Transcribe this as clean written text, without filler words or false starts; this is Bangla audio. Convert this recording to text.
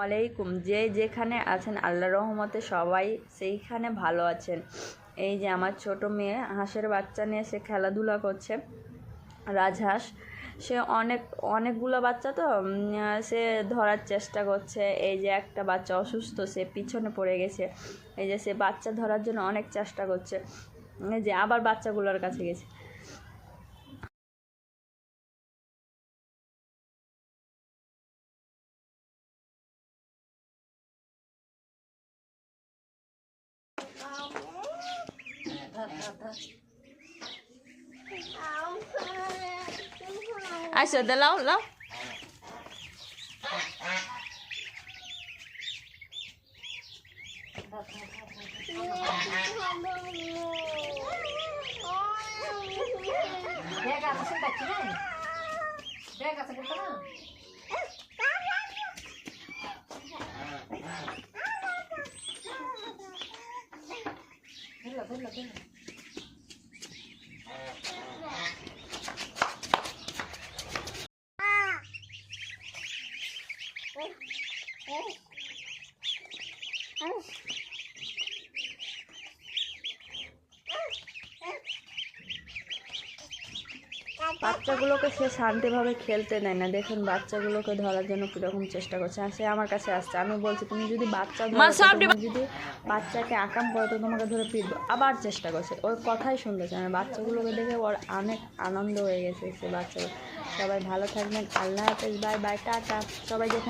আলাইকুম। যে যেখানে আছেন আল্লাহর রহমতে সবাই সেইখানে ভালো আছেন। এই যে আমার ছোট মেয়ে হাঁসের বাচ্চা নিয়ে সে খেলাধুলা করছে, রাজহাঁস। সে অনেকগুলো বাচ্চা তো সে ধরার চেষ্টা করছে। এই যে একটা বাচ্চা অসুস্থ, সে পিছনে পড়ে গেছে। এই যে সে বাচ্চা ধরার জন্য অনেক চেষ্টা করছে। এই যে আবার বাচ্চাগুলোর কাছে গেছে। আচ্ছা লাও লাও। বাচ্চাগুলোকে সে শান্তিভাবে খেলতে দেয় না। দেখুন বাচ্চাগুলোকে ধরার জন্য কীরকম চেষ্টা করছে। আর সে আমার কাছে আসছে, আমি বলছি তুমি যদি বাচ্চা যদি বাচ্চাকে আকাম করো তো তোমাকে ধরে পিটবো। আবার চেষ্টা করছে, ওর কথাই শুনতেছে না। বাচ্চাগুলোকে দেখে ওর অনেক আনন্দ হয়ে গেছে। সে বাচ্চাগুলো সবাই ভালো থাকবেন। আল্লাহ হাফেজ, বাই বাই, টাটা। সবাই যেখানে